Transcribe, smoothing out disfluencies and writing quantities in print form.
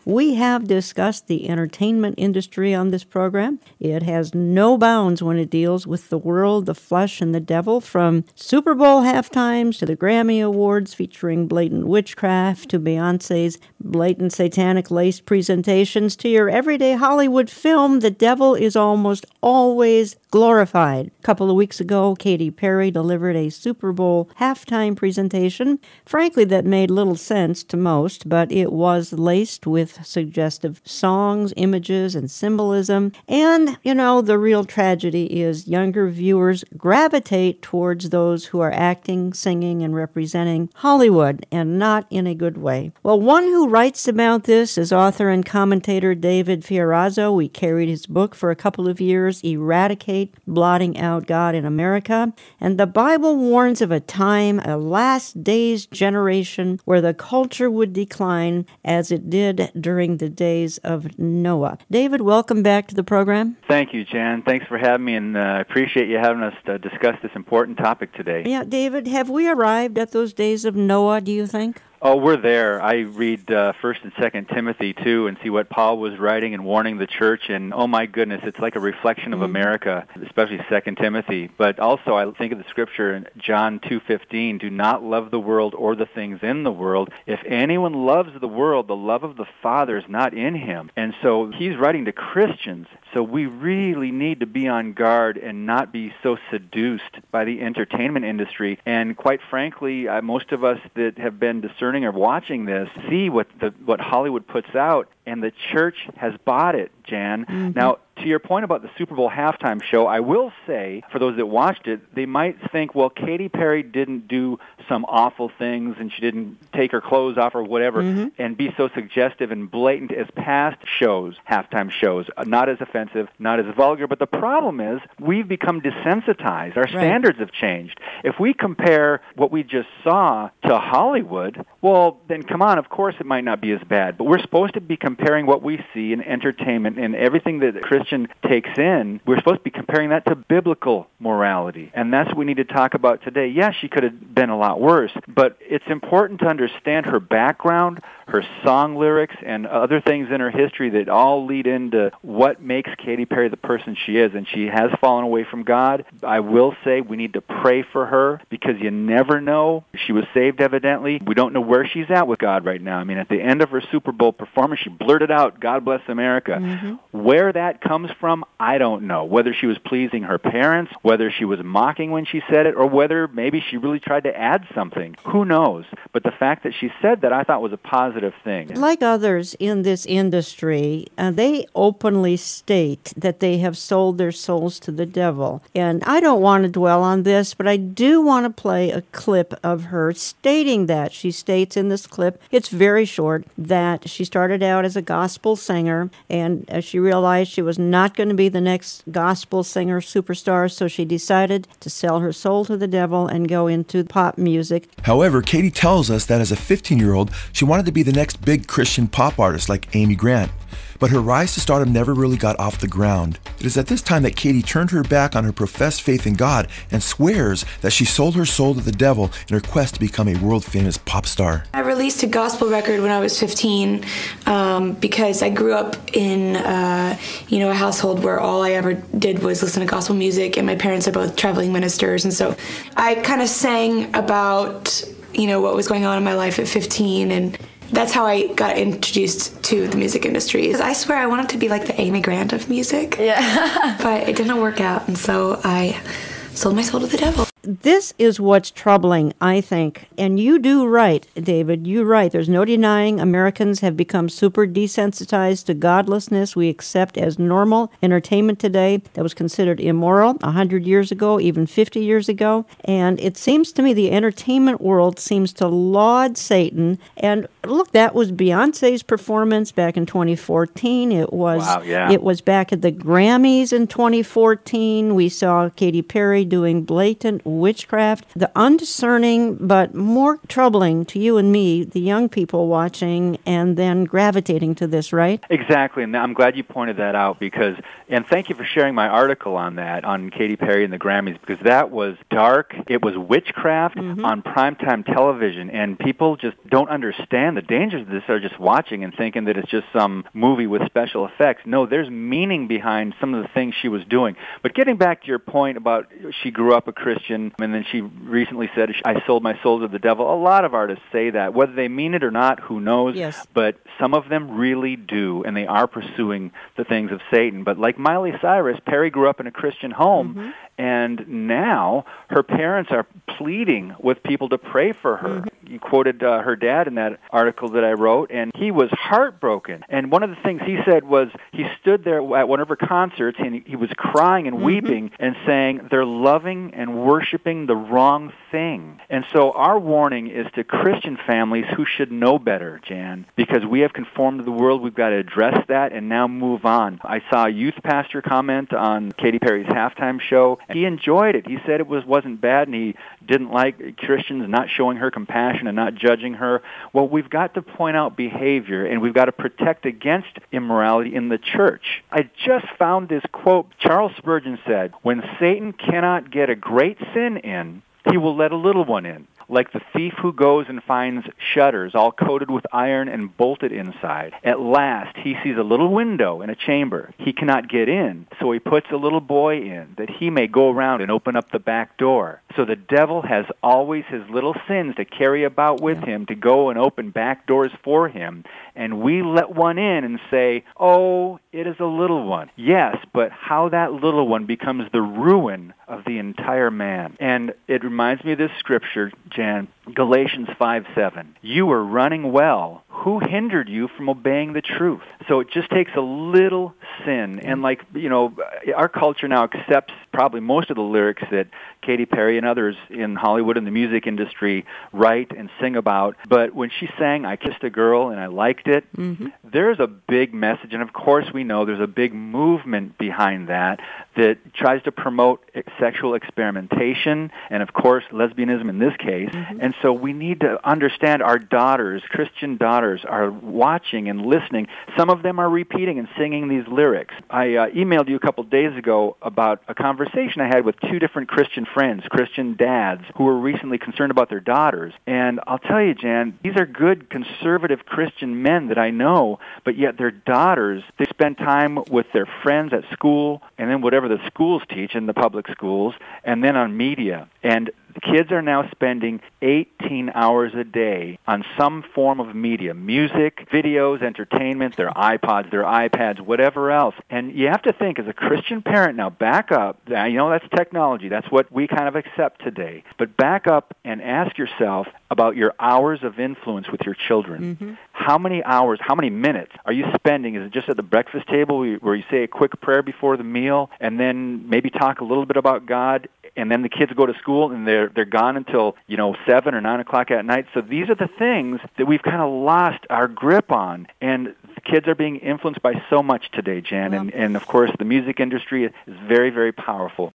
We have discussed the entertainment industry on this program. It has no bounds when it deals with the world, the flesh, and the devil, from Super Bowl halftimes to the Grammy Awards featuring blatant witchcraft to Beyonce's blatant satanic-laced presentations to your everyday Hollywood film. The devil is almost always glorified. A couple of weeks ago, Katy Perry delivered a Super Bowl halftime presentation, frankly, that made little sense to most, but it was laced with suggestive songs, images, and symbolism. And, the real tragedy is younger viewers gravitate towards those who are acting, singing, and representing Hollywood, and not in a good way. Well, one who writes about this is author and commentator David Fiorazzo. We carried his book for a couple of years, Eradicate, Blotting Out God in America. And the Bible warns of a time, a last days generation, where the culture would decline as it did during the days of Noah. David, welcome back to the program. Thank you, Jan. Thanks for having me, and I appreciate you having us to discuss this important topic today. Yeah, David, have we arrived at those days of Noah, do you think? Oh, we're there. I read 1st and 2nd Timothy, too, and see what Paul was writing and warning the church, and oh my goodness, it's like a reflection of America, especially 2nd Timothy. But also, I think of the scripture in John 2:15, do not love the world or the things in the world. If anyone loves the world, the love of the Father is not in him. And so he's writing to Christians. So we really need to be on guard and not be so seduced by the entertainment industry. And quite frankly, most of us that have been discerning or watching this see what Hollywood puts out, and the church has bought it, Jan. Mm-hmm. Now, to your point about the Super Bowl halftime show, I will say, for those that watched it, they might think, well, Katy Perry didn't do some awful things and she didn't take her clothes off or whatever and be so suggestive and blatant as past shows, halftime shows, not as offensive, not as vulgar. But the problem is we've become desensitized. Our standards have changed. If we compare what we just saw to Hollywood, well, then come on, of course it might not be as bad. But we're supposed to be comparing what we see in entertainment and everything that Christian takes in, we're supposed to be comparing that to biblical morality. And that's what we need to talk about today. Yeah, she could have been a lot worse, but it's important to understand her background, her song lyrics, and other things in her history that all lead into what makes Katy Perry the person she is. And she has fallen away from God. I will say we need to pray for her because you never know. She was saved, evidently. We don't know where she's at with God right now. I mean, at the end of her Super Bowl performance, she blurted out, God bless America. Where that comes from, I don't know. Whether she was pleasing her parents, whether she was mocking when she said it, or whether maybe she really tried to add something. Who knows? But the fact that she said that, I thought was a positive thing. Like others in this industry, they openly state that they have sold their souls to the devil. And I don't want to dwell on this, but I do want to play a clip of her stating that. She states in this clip, it's very short, that she started out as a gospel singer, and she realized she was not going to be the next gospel singer superstar, so she decided to sell her soul to the devil and go into pop music. However, Katy tells us that as a 15-year-old, she wanted to be the next big Christian pop artist like Amy Grant. But her rise to stardom never really got off the ground. It is at this time that Katy turned her back on her professed faith in God and swears that she sold her soul to the devil in her quest to become a world-famous pop star. I released a gospel record when I was 15 because I grew up in a household where all I ever did was listen to gospel music, and my parents are both traveling ministers, and so I kind of sang about what was going on in my life at 15, and that's how I got introduced to the music industry. I swear I wanted to be like the Amy Grant of music, but it didn't work out, and so I sold my soul to the devil. This is what's troubling, I think. And you do right, David. You're right. There's no denying Americans have become super desensitized to godlessness. We accept as normal entertainment today that was considered immoral 100 years ago, even 50 years ago. And it seems to me the entertainment world seems to laud Satan. And look, that was Beyonce's performance back in 2014. It was back at the Grammys in 2014. We saw Katy Perry doing blatant witchcraft. The undiscerning, but more troubling to you and me, the young people watching and then gravitating to this, right? Exactly, and I'm glad you pointed that out and thank you for sharing my article on that, on Katy Perry and the Grammys, because that was dark. It was witchcraft on primetime television, and people just don't understand the dangers of this. They're just watching and thinking that it's just some movie with special effects. No, there's meaning behind some of the things she was doing. But getting back to your point about she grew up a Christian, and then she recently said, I sold my soul to the devil. A lot of artists say that. Whether they mean it or not, who knows? Yes. But some of them really do, and they are pursuing the things of Satan. But like Miley Cyrus, Perry grew up in a Christian home, and now her parents are pleading with people to pray for her. You quoted her dad in that article that I wrote, and he was heartbroken. And one of the things he said was he stood there at one of her concerts, and he was crying and weeping and saying, they're loving and worshiping the wrong thing. And so our warning is to Christian families who should know better, Jan, because we have conformed to the world. We've got to address that and now move on. I saw a youth pastor comment on Katy Perry's halftime show. He enjoyed it. He said it wasn't bad, and he didn't like Christians not showing her compassion and not judging her. Well, we've got to point out behavior, and we've got to protect against immorality in the church. I just found this quote. Charles Spurgeon said, when Satan cannot get a great sin in, he will let a little one in. Like the thief who goes and finds shutters all coated with iron and bolted inside. At last, he sees a little window in a chamber. He cannot get in, so he puts a little boy in, that he may go around and open up the back door. So the devil has always his little sins to carry about with him, to go and open back doors for him. And we let one in and say, oh, it is a little one. Yes, but how that little one becomes the ruin of the entire man. And it reminds me of this scripture, Jan, Galatians 5:7. You were running well. Who hindered you from obeying the truth? So it just takes a little sin. And our culture now accepts probably most of the lyrics that Katy Perry and others in Hollywood and the music industry write and sing about. But when she sang, I Kissed a Girl and I Liked It, there's a big message. And of course we know there's a big movement behind that tries to promote sexual experimentation and, of course, lesbianism in this case. And so we need to understand our daughters, Christian daughters, are watching and listening. Some of them are repeating and singing these lyrics. I emailed you a couple days ago about a conversation I had with two different Christian friends, Christian dads, who were recently concerned about their daughters. And I'll tell you, Jan, these are good conservative Christian men that I know, but yet their daughters, they spend time with their friends at school and then whatever the schools teach in the public schools, and then on media. And the kids are now spending 18 hours a day on some form of media, music, videos, entertainment, their iPods, their iPads, whatever else. And you have to think, as a Christian parent, now back up. That's technology. That's what we kind of accept today. But back up and ask yourself about your hours of influence with your children. How many hours, how many minutes are you spending? Is it just at the breakfast table where you say a quick prayer before the meal and then maybe talk a little bit about God, and then the kids go to school and they're gone until 7 or 9 o'clock at night? So these are the things that we've kind of lost our grip on, and kids are being influenced by so much today, Jan. And of course, the music industry is very, very powerful.